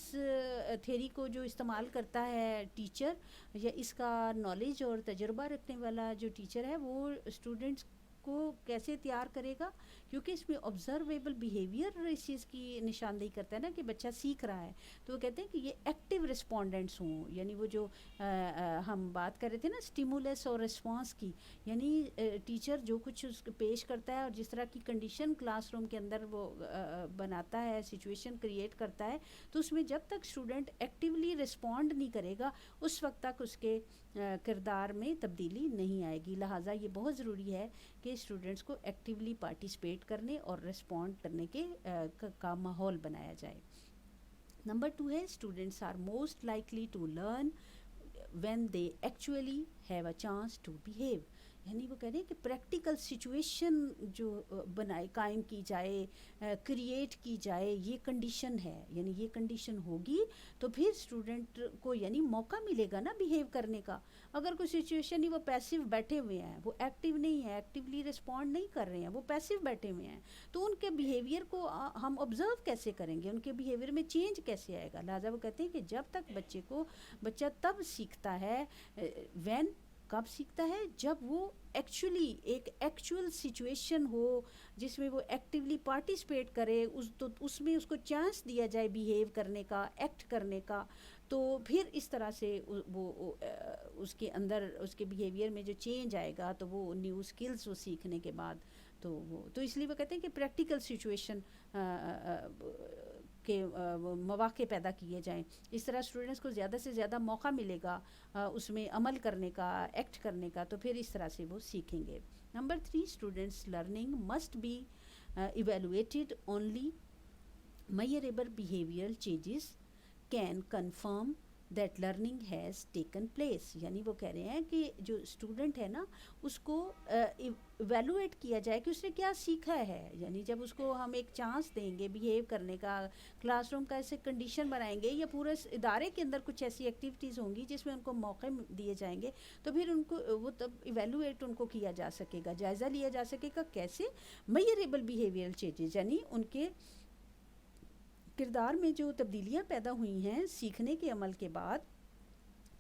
تھیوری کو جو استعمال کرتا ہے ٹیچر, یا اس کا نالج اور تجربہ رکھنے والا جو ٹیچر ہے, وہ اسٹوڈنٹس کو کیسے تیار کرے گا, کیونکہ اس میں آبزرویبل بیہیویئر اس چیز کی نشاندہی کرتا ہے نا کہ بچہ سیکھ رہا ہے. تو وہ کہتے ہیں کہ یہ ایکٹیو رسپونڈنٹس ہوں. یعنی وہ جو ہم بات کر رہے تھے نا اسٹیمولس اور رسپانس کی, یعنی ٹیچر جو کچھ اس کو پیش کرتا ہے اور جس طرح کی کنڈیشن کلاس روم کے اندر وہ بناتا ہے, سچویشن کریٹ کرتا ہے, تو اس میں جب تک اسٹوڈنٹ ایکٹیولی رسپونڈ نہیں کرے گا اس وقت تک اس کے کردار میں تبدیلی نہیں آئے گی. لہٰذا یہ بہت ضروری ہے کہ اسٹوڈنٹس کو ایکٹیولی پارٹیسپیٹ کرنے اور رسپونڈ کرنے کے کا ماحول بنایا جائے. نمبر 2 ہے, students are most likely to learn when they actually have a chance to behave. یعنی وہ کہہ رہے ہیں کہ پریکٹیکل سچویشن جو قائم کی جائے, کریٹ کی جائے, یہ کنڈیشن ہے. یعنی یہ کنڈیشن ہوگی تو پھر اسٹوڈنٹ کو یعنی موقع ملے گا نا بیہیو کرنے کا. اگر کوئی سچویشن ہی وہ پیسیو بیٹھے ہوئے ہیں, وہ ایکٹیو نہیں ہے, ایکٹیولی رسپونڈ نہیں کر رہے ہیں, وہ پیسیو بیٹھے ہوئے ہیں, تو ان کے بیہیویئر کو ہم آبزرو کیسے کریں گے, ان کے بیہیویئر میں چینج کیسے آئے گا. لہٰذا وہ کہتے ہیں کہ جب تک بچہ تب سیکھتا ہے وین کب سیکھتا ہے؟ جب وہ ایکچولی ایک ایکچول سچویشن ہو جس میں وہ ایکٹیولی پارٹیسپیٹ کرے، تو اس میں اس کو چانس دیا جائے بیہیو کرنے کا، ایکٹ کرنے کا، تو پھر اس طرح سے وہ اس کے اندر اس کے بیہیویئر میں جو چینج آئے گا، تو وہ نیو اسکلز وہ سیکھنے کے بعد تو اس لیے وہ کہتے ہیں کہ پریکٹیکل سچویشن کے مواقع پیدا کیے جائیں. اس طرح اسٹوڈنٹس کو زیادہ سے زیادہ موقع ملے گا اس میں عمل کرنے کا، ایکٹ کرنے کا، تو پھر اس طرح سے وہ سیکھیں گے. Number 3، students learning must be evaluated only measurable behavioral changes can confirm that learning has taken place. یعنی وہ کہہ رہے ہیں کہ جو اسٹوڈنٹ ہے نا اس کو ایویلویٹ کیا جائے کہ اس نے کیا سیکھا ہے. یعنی جب اس کو ہم ایک چانس دیں گے بیہیو کرنے کا، کلاس روم کا ایسے کنڈیشن بنائیں گے یا پورے ادارے کے اندر کچھ ایسی ایکٹیویٹیز ہوں گی جس میں ان کو موقع دیے جائیں گے، تو پھر ان کو وہ تب ایویلویٹ ان کو کیا جا سکے گا، جائزہ لیا جا سکے گا کیسے. میئریبل بیہیویئرل چینجز یعنی ان کے کردار میں جو تبدیلیاں پیدا ہوئی ہیں سیکھنے کے عمل کے بعد،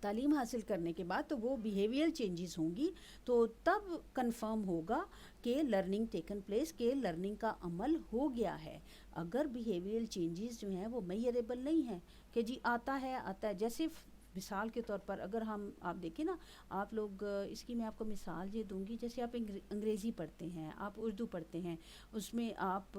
تعلیم حاصل کرنے کے بعد، تو وہ بیہیویئر چینجز ہوں گی، تو تب کنفرم ہوگا کہ لرننگ ٹیکن پلیس، کہ لرننگ کا عمل ہو گیا ہے. اگر بیہیویئر چینجز جو ہیں وہ میئریبل نہیں ہیں کہ جی آتا ہے، جیسے مثال کے طور پر اگر آپ دیکھیں نا، آپ لوگ اس کی میں آپ کو مثال یہ دوں گی، جیسے آپ انگریزی پڑھتے ہیں، آپ اردو پڑھتے ہیں، اس میں آپ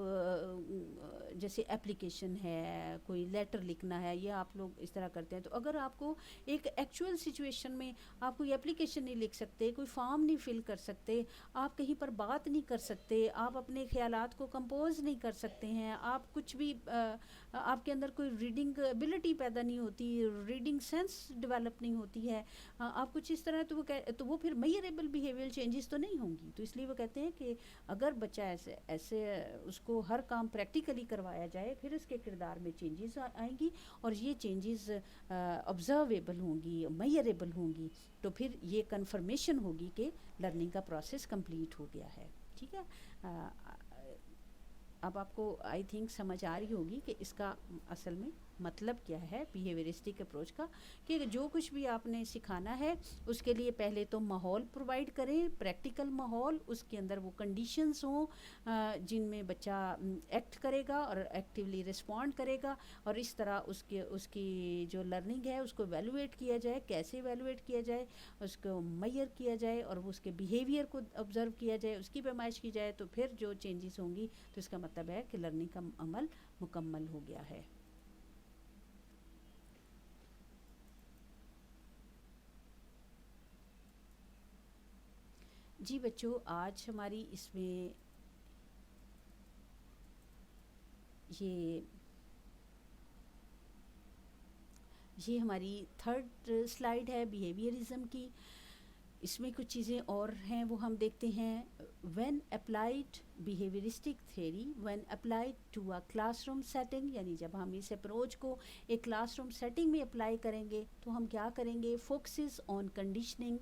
جیسے اپلیکیشن ہے، کوئی لیٹر لکھنا ہے، یا آپ لوگ اس طرح کرتے ہیں، تو اگر آپ کو ایک ایکچول سچویشن میں آپ کوئی اپلیکیشن نہیں لکھ سکتے، کوئی فارم نہیں فل کر سکتے، آپ کہیں پر بات نہیں کر سکتے، آپ اپنے خیالات کو کمپوز نہیں کر سکتے ہیں، آپ کچھ بھی آپ کے اندر کوئی ریڈنگ ایبلٹی پیدا نہیں ہوتی، ریڈنگ سینس ڈیولپ نہیں ہوتی ہے، آپ کچھ اس طرح، تو وہ پھر میئریبل بیہیویئر چینجز تو نہیں ہوں گی. تو اس لیے وہ کہتے ہیں کہ اگر بچہ ایسے اس کو ہر کام پریکٹیکلی کروایا جائے، پھر اس کے کردار میں چینجز آئیں گی، اور یہ چینجز آبزرویبل ہوں گی، میئریبل ہوں گی، تو پھر یہ کنفرمیشن ہوگی کہ لرننگ کا پروسیس کمپلیٹ ہو گیا ہے. ٹھیک ہے، اب آپ کو آئی تھنک سمجھ آ رہی ہوگی کہ اس کا اصل میں مطلب کیا ہے بیہیویئرسٹک اپروچ کا، کہ جو کچھ بھی آپ نے سکھانا ہے اس کے لیے پہلے تو ماحول پرووائڈ کریں، پریکٹیکل ماحول، اس کے اندر وہ کنڈیشنز ہوں جن میں بچہ ایکٹ کرے گا اور ایکٹیولی رسپونڈ کرے گا، اور اس طرح اس کی جو لرننگ ہے اس کو ایویلویٹ کیا جائے. کیسے ایویلویٹ کیا جائے؟ اس کو میئر کیا جائے اور اس کے بیہیویئر کو آبزرو کیا جائے، اس کی پیمائش کی جائے، تو پھر جو چینجز ہوں گی تو اس کا مطلب ہے کہ لرننگ کا عمل مکمل ہو گیا ہے. جی بچوں، آج ہماری اس میں یہ ہماری تھرڈ سلائیڈ ہے بیہیویئرزم کی. اس میں کچھ چیزیں اور ہیں وہ ہم دیکھتے ہیں. When applied behaviouristic theory when applied to a classroom setting, یعنی جب ہم اس اپروچ کو ایک کلاس روم سیٹنگ میں اپلائی کریں گے تو ہم کیا کریں گے؟ Focuses on conditioning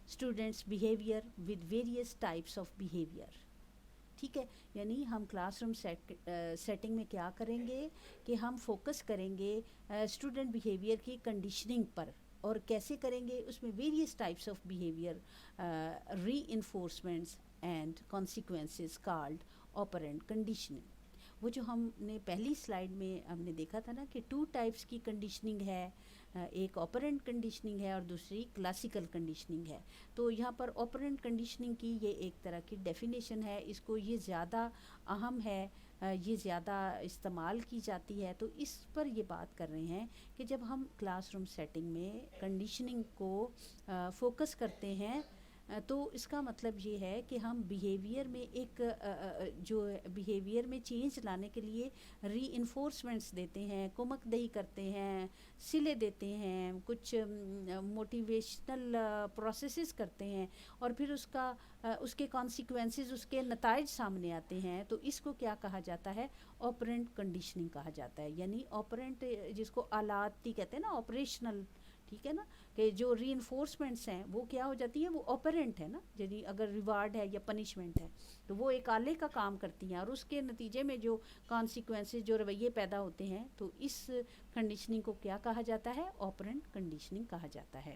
students behaviour with various types of behaviour. ٹھیک ہے، یعنی ہم کلاس روم سیٹنگ میں کیا کریں گے کہ ہم فوکس کریں گے اسٹوڈنٹ بیہیویئر کی کنڈیشننگ پر. اور کیسے کریں گے؟ اس میں various types of behaviour, reinforcements and consequences called operant conditioning. وہ جو ہم نے پہلی سلائیڈ میں ہم نے دیکھا تھا نا کہ 2 ٹائپس کی کنڈیشننگ ہے، ایک آپرینٹ کنڈیشننگ ہے اور دوسری کلاسیکل کنڈیشننگ ہے. تو یہاں پر آپرینٹ کنڈیشننگ کی یہ ایک طرح کی ڈیفینیشن ہے، اس کو یہ زیادہ اہم ہے، یہ زیادہ استعمال کی جاتی ہے. تو اس پر یہ بات کر رہے ہیں کہ جب ہم کلاس روم سیٹنگ میں کنڈیشننگ کو فوکس کرتے ہیں تو اس کا مطلب یہ ہے کہ ہم بیہیویئر میں ایک جو بیہیویئر میں چینج لانے کے لیے ری انفورسمنٹس دیتے ہیں، کمک دہی کرتے ہیں، صلے دیتے ہیں، کچھ موٹیویشنل پروسیسز کرتے ہیں، اور پھر اس کے کانسیکوینسز، اس کے نتائج سامنے آتے ہیں. تو اس کو کیا کہا جاتا ہے؟ آپرینٹ کنڈیشننگ کہا جاتا ہے. یعنی آپرینٹ جس کو آلاتی کہتے ہیں نا، آپریشنل. ٹھیک ہے نا، کہ جو ری انفورسمنٹس ہیں وہ کیا ہو جاتی ہیں؟ وہ آپرینٹ ہے نا. یعنی اگر ریوارڈ ہے یا پنشمنٹ ہے تو وہ ایک آلے کا کام کرتی ہیں، اور اس کے نتیجے میں جو کانسیکوینسز، جو رویے پیدا ہوتے ہیں، تو اس کنڈیشننگ کو کیا کہا جاتا ہے؟ آپرینٹ کنڈیشننگ کہا جاتا ہے.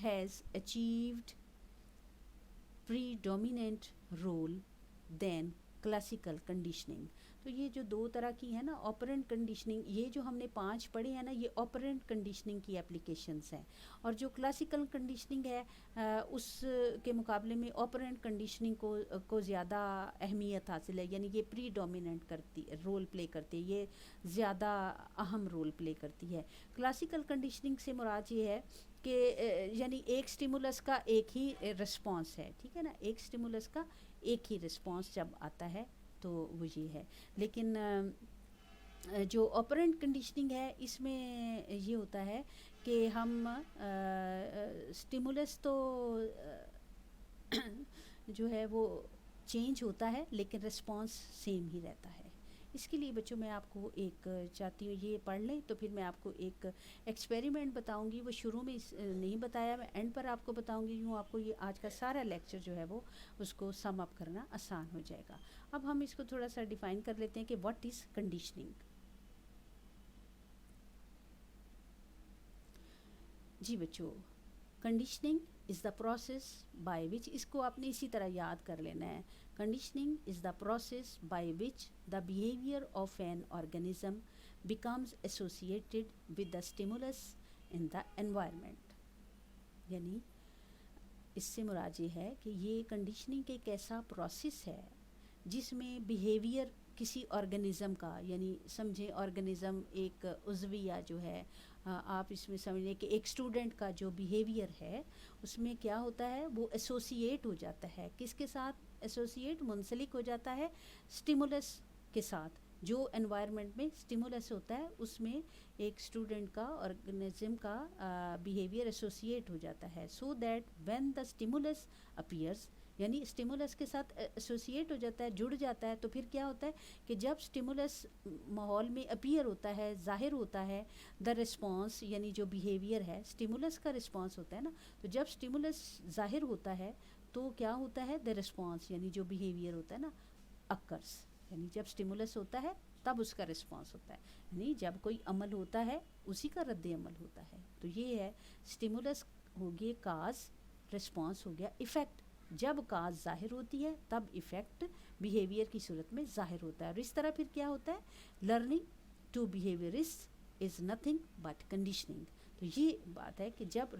has achieved predominant role than classical conditioning। تو یہ جو دو طرح کی ہے نا آپرینٹ کنڈیشننگ، یہ جو ہم نے 5 پڑھے ہیں نا، یہ آپرینٹ کنڈیشننگ کی اپلیکیشنز ہیں. اور جو کلاسیکل کنڈیشننگ ہے اس کے مقابلے میں آپرینٹ کنڈیشننگ کو زیادہ اہمیت حاصل ہے، یعنی یہ پری ڈومیننٹ کرتی رول پلے کرتی ہے، یہ زیادہ اہم رول پلے کرتی ہے. کلاسیکل کنڈیشننگ سے مراد یہ ہے کہ یعنی ایک سٹیمولس کا ایک ہی رسپانس ہے، ٹھیک ہے نا، ایک سٹیمولس کا ایک ہی رسپانس جب آتا ہے تو وہ یہ ہے. لیکن جو آپرینٹ کنڈیشننگ ہے اس میں یہ ہوتا ہے کہ ہم سٹیمولس تو جو ہے وہ چینج ہوتا ہے لیکن رسپانس سیم ہی رہتا ہے. اس کے لیے بچوں میں آپ کو ایک چاہتی ہوں یہ پڑھ لیں، تو پھر میں آپ کو ایک ایکسپیریمنٹ بتاؤں گی. وہ شروع میں نہیں بتایا، میں اینڈ پر آپ کو بتاؤں گی، یوں آپ کو یہ آج کا سارا لیکچر جو ہے وہ اس کو سم اپ کرنا آسان ہو جائے گا. اب ہم اس کو تھوڑا سا ڈیفائن کر لیتے ہیں کہ واٹ از کنڈیشننگ. جی بچوں، conditioning is the process by which, اس کو آپ نے اسی طرح یاد کر لینا ہے. Conditioning is the process by which the behaviour of an organism becomes associated with the stimulus in the environment. یعنی اس سے مراد یہ ہے کہ یہ کنڈیشننگ ایک ایسا پروسیس ہے جس میں بیہیویئر کسی آرگنزم کا، یعنی سمجھیں آرگنزم ایک عضویہ جو ہے، آپ اس میں سمجھیں کہ ایک اسٹوڈنٹ کا جو بیہیویئر ہے اس میں کیا ہوتا ہے، وہ ایسوسیٹ ہو جاتا ہے. کس کے ساتھ ایسوسیٹ؟ منسلک ہو جاتا ہے اسٹیمولس کے ساتھ. جو انوائرمنٹ میں اسٹیمولس ہوتا ہے اس میں ایک اسٹوڈنٹ کا، آرگنزم کا بیہیویئر ایسوسیٹ ہو جاتا ہے. So that when the stimulus appears, یعنی اسٹیمولس کے ساتھ ایسوسیٹ ہو جاتا ہے، جڑ جاتا ہے. تو پھر کیا ہوتا ہے کہ جب اسٹیمولس ماحول میں اپیئر ہوتا ہے، ظاہر ہوتا ہے، دا رسپانس یعنی جو بیہیویئر ہے، اسٹیمولس کا رسپانس ہوتا ہے نا، تو جب اسٹیمولس ظاہر ہوتا ہے تو کیا ہوتا ہے، دا رسپانس یعنی جو بیہیویئر ہوتا ہے نا اکرس. یعنی جب اسٹیمولس ہوتا ہے تب اس کا رسپانس ہوتا ہے، یعنی جب کوئی عمل ہوتا ہے اسی کا رد عمل ہوتا ہے. تو یہ ہے اسٹیمولس ہو گیا کاز، رسپانس ہو گیا ایفیکٹ. جب کاز ظاہر ہوتی ہے تب ایفیکٹ بیہیویئر کی صورت میں ظاہر ہوتا ہے. اور اس طرح پھر کیا ہوتا ہے، learning to behaviourist is nothing but conditioning. تو یہ بات ہے کہ جب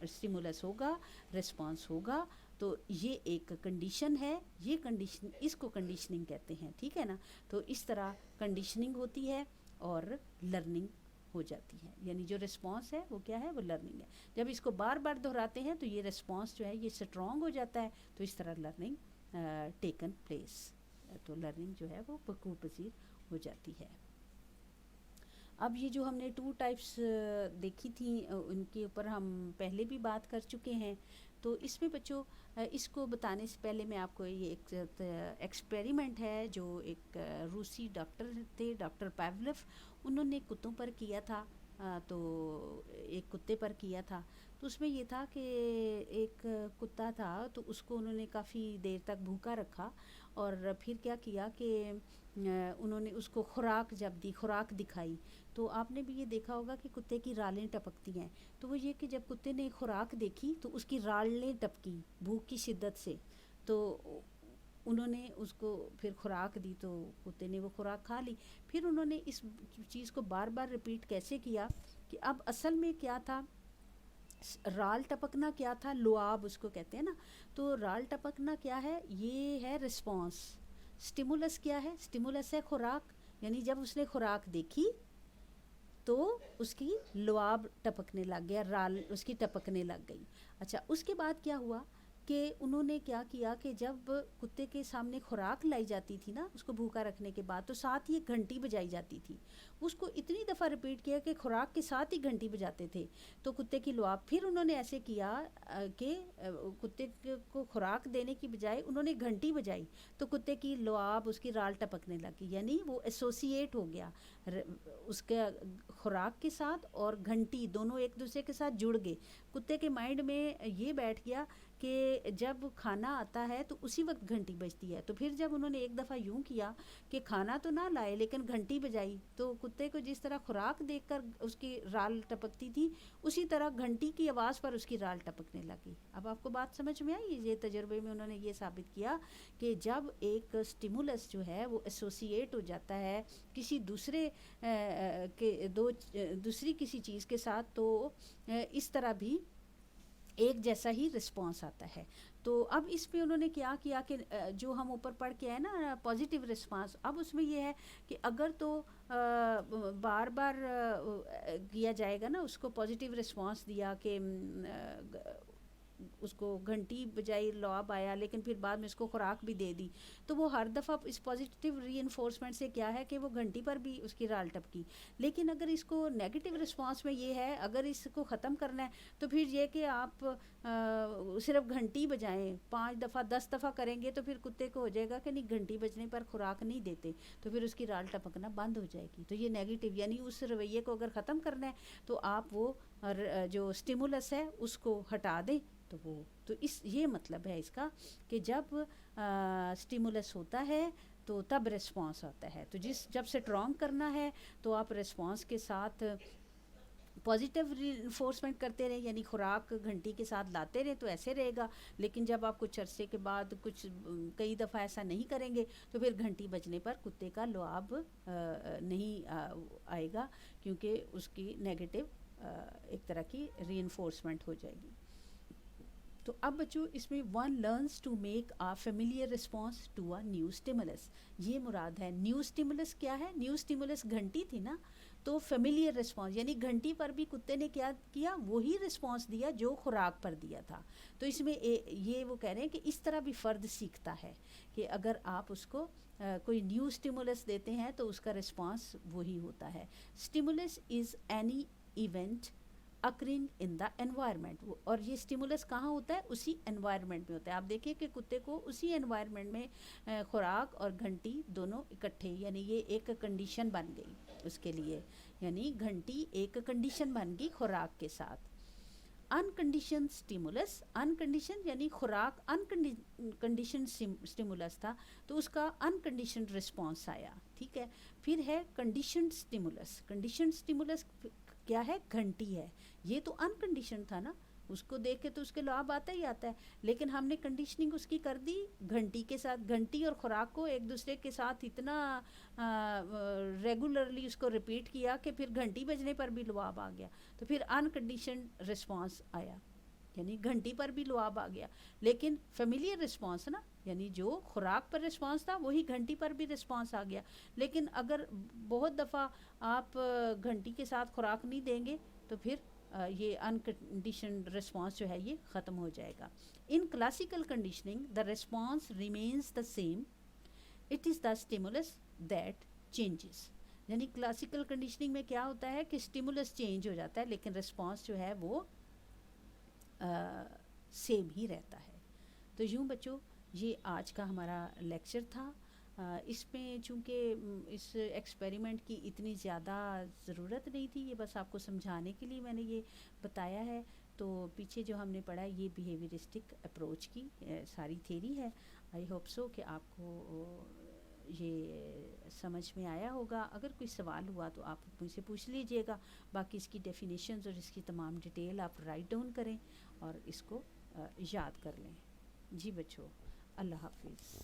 اسٹیمولس ہوگا، رسپانس ہوگا، تو یہ ایک کنڈیشن ہے. یہ کنڈیشن، اس کو کنڈیشننگ کہتے ہیں، ٹھیک ہے نا. تو اس طرح کنڈیشننگ ہوتی ہے اور لرننگ ہو جاتی ہے. یعنی جو رسپانس ہے وہ کیا ہے، وہ لرننگ ہے. جب اس کو بار بار دہراتے ہیں تو یہ رسپانس جو ہے یہ اسٹرانگ ہو جاتا ہے. تو اس طرح لرننگ ٹیکن پلیس، تو لرننگ جو ہے وہ وقوع پذیر ہو جاتی ہے. اب یہ جو ہم نے 2 ٹائپس دیکھی تھیں ان کے اوپر ہم پہلے بھی بات کر چکے ہیں. تو اس میں بچوں اس کو بتانے سے پہلے میں آپ کو یہ ایک ایکسپیریمنٹ ہے جو ایک روسی ڈاکٹر تھے، ڈاکٹر پاولوف، انہوں نے کتوں پر کیا تھا. تو ایک کتے پر کیا تھا. تو اس میں یہ تھا کہ ایک کتا تھا تو اس کو انہوں نے کافی دیر تک بھوکا رکھا، اور پھر کیا کیا کہ انہوں نے اس کو خوراک جب دی، خوراک دکھائی. تو آپ نے بھی یہ دیکھا ہوگا کہ کتے کی رالیں ٹپکتی ہیں. تو وہ یہ کہ جب کتے نے خوراک دیکھی تو اس کی رالیں ٹپکی بھوک کی شدت سے. تو انہوں نے اس کو پھر خوراک دی تو کتے نے وہ خوراک کھا لی. پھر انہوں نے اس چیز کو بار بار ریپیٹ کیسے کیا کہ اب اصل میں کیا تھا، رال ٹپکنا کیا تھا، لعاب اس کو کہتے ہیں نا. تو رال ٹپکنا کیا ہے، یہ ہے رسپانس. سٹیمولس کیا ہے، سٹیمولس ہے خوراک. یعنی جب اس نے خوراک دیکھی تو اس کی لعاب ٹپکنے لگ گیا، رال اس کی ٹپکنے لگ گئی. اچھا، اس کے بعد کیا ہوا کہ انہوں نے کیا کیا کہ جب کتے کے سامنے خوراک لائی جاتی تھی نا اس کو بھوکا رکھنے کے بعد، تو ساتھ ہی ایک گھنٹی بجائی جاتی تھی. اس کو اتنی دفعہ ریپیٹ کیا کہ خوراک کے ساتھ ہی گھنٹی بجاتے تھے. تو کتے کی لعاب، پھر انہوں نے ایسے کیا کہ کتے کو خوراک دینے کی بجائے انہوں نے گھنٹی بجائی تو کتے کی لعاب اس کی رال ٹپکنے لگی. یعنی وہ ایسوسیٹ ہو گیا اس کے خوراک کے ساتھ، اور گھنٹی دونوں ایک دوسرے کے ساتھ جڑ گئے. کتے کے مائنڈ میں یہ بیٹھ گیا کہ جب کھانا آتا ہے تو اسی وقت گھنٹی بجتی ہے. تو پھر جب انہوں نے ایک دفعہ یوں کیا کہ کھانا تو نہ لائے لیکن گھنٹی بجائی، تو کتے کو جس طرح خوراک دیکھ کر اس کی رال ٹپکتی تھی اسی طرح گھنٹی کی آواز پر اس کی رال ٹپکنے لگی. اب آپ کو بات سمجھ میں آئی؟ یہ تجربے میں انہوں نے یہ ثابت کیا کہ جب ایک اسٹیمولس جو ہے وہ ایسوسیٹ ہو جاتا ہے کسی دوسرے دوسری کسی چیز کے ساتھ، تو اس طرح بھی ایک جیسا ہی رسپانس آتا ہے. تو اب اس پہ انہوں نے کیا کیا کہ جو ہم اوپر پڑھ کے آئے نا پازیٹیو رسپانس، اب اس میں یہ ہے کہ اگر تو بار بار کیا جائے گا نا، اس کو پازیٹیو رسپانس دیا کہ اس کو گھنٹی بجائی لعاب آیا لیکن پھر بعد میں اس کو خوراک بھی دے دی، تو وہ ہر دفعہ اس پازیٹیو ری انفورسمنٹ سے کیا ہے کہ وہ گھنٹی پر بھی اس کی رال ٹپکی. لیکن اگر اس کو نیگیٹو رسپانس میں یہ ہے، اگر اس کو ختم کرنا ہے تو پھر یہ کہ آپ صرف گھنٹی بجائیں، 5 دفعہ 10 دفعہ کریں گے تو پھر کتے کو ہو جائے گا کہ نہیں گھنٹی بجنے پر خوراک نہیں دیتے، تو پھر اس کی رال ٹپکنا بند ہو جائے گی. تو یہ نیگیٹو، یعنی اس رویے کو اگر ختم کرنا ہے تو آپ وہ جو اسٹیمولس ہے اس کو ہٹا دیں. تو یہ مطلب ہے اس کا کہ جب اسٹیمولس ہوتا ہے تو تب ریسپانس آتا ہے. تو جب سٹرونگ کرنا ہے تو آپ ریسپانس کے ساتھ پازیٹیو ری انفورسمنٹ کرتے رہیں، یعنی خوراک گھنٹی کے ساتھ لاتے رہیں تو ایسے رہے گا. لیکن جب آپ کچھ عرصے کے بعد کئی دفعہ ایسا نہیں کریں گے تو پھر گھنٹی بجنے پر کتے کا لعاب نہیں آئے گا، کیونکہ اس کی نیگیٹو ایک طرح کی ری انفورسمنٹ ہو جائے گی. تو اب بچوں اس میں one learns to make a familiar response to a new stimulus. یہ مراد ہے. نیو اسٹیمولس کیا ہے؟ نیو اسٹیمولس گھنٹی تھی نا، تو فیملیئر رسپانس یعنی گھنٹی پر بھی کتے نے کیا کیا؟ وہی رسپانس دیا جو خوراک پر دیا تھا. تو اس میں یہ وہ کہہ رہے ہیں کہ اس طرح بھی فرد سیکھتا ہے کہ اگر آپ اس کو کوئی نیو اسٹیمولس دیتے ہیں تو اس کا رسپانس وہی ہوتا ہے. Stimulus is any event occurring in the environment. اور یہ اسٹیمولس کہاں ہوتا ہے؟ اسی انوائرمنٹ میں ہوتا ہے. آپ دیکھیں کہ کتے کو اسی انوائرمنٹ میں خوراک اور گھنٹی دونوں اکٹھے، یعنی یہ ایک کنڈیشن بن گئی اس کے لیے، یعنی گھنٹی ایک کنڈیشن بن گئی خوراک کے ساتھ. انکنڈیشن اسٹیمولس، انکنڈیشن یعنی خوراک انکنڈیشن اسٹیمولس تھا تو اس کا انکنڈیشن رسپانس آیا. ٹھیک ہے. پھر ہے کنڈیشنڈ اسٹیمولس. کنڈیشنڈ اسٹیمولس کیا ہے؟ گھنٹی ہے. یہ تو انکنڈیشن تھا نا، اس کو دیکھ کے تو اس کے لعاب آتا ہی آتا ہے، لیکن ہم نے کنڈیشننگ اس کی کر دی گھنٹی کے ساتھ. گھنٹی اور خوراک کو ایک دوسرے کے ساتھ اتنا ریگولرلی اس کو ریپیٹ کیا کہ پھر گھنٹی بجنے پر بھی لعاب آ گیا. تو پھر انکنڈیشنڈ رسپانس آیا، یعنی گھنٹی پر بھی لعاب آ گیا. لیکن فیملیئر رسپانس نا، یعنی جو خوراک پر رسپانس تھا وہی گھنٹی پر بھی رسپانس آ گیا. لیکن اگر بہت دفعہ آپ گھنٹی کے ساتھ خوراک نہیں دیں گے تو پھر یہ انکنڈیشنڈ رسپانس جو ہے یہ ختم ہو جائے گا. In classical conditioning the response remains the same, it is the stimulus that changes. یعنی کلاسیکل کنڈیشننگ میں کیا ہوتا ہے کہ اسٹیمولس چینج ہو جاتا ہے لیکن رسپانس جو ہے وہ سیم ہی رہتا ہے. تو یوں بچوں یہ آج کا ہمارا لیکچر تھا. اس میں چونکہ اس ایکسپیریمنٹ کی اتنی زیادہ ضرورت نہیں تھی، یہ بس آپ کو سمجھانے کے لیے میں نے یہ بتایا ہے. تو پیچھے جو ہم نے پڑھا یہ بیہیویرسٹک اپروچ کی ساری تھیری ہے. آئی ہوپ سو کہ آپ کو یہ سمجھ میں آیا ہوگا. اگر کوئی سوال ہوا تو آپ مجھ سے پوچھ لیجئے گا. باقی اس کی ڈیفینیشنز اور اس کی تمام ڈیٹیل آپ رائٹ ڈاؤن کریں اور اس کو یاد کر لیں. جی بچوں، اللہ حافظ.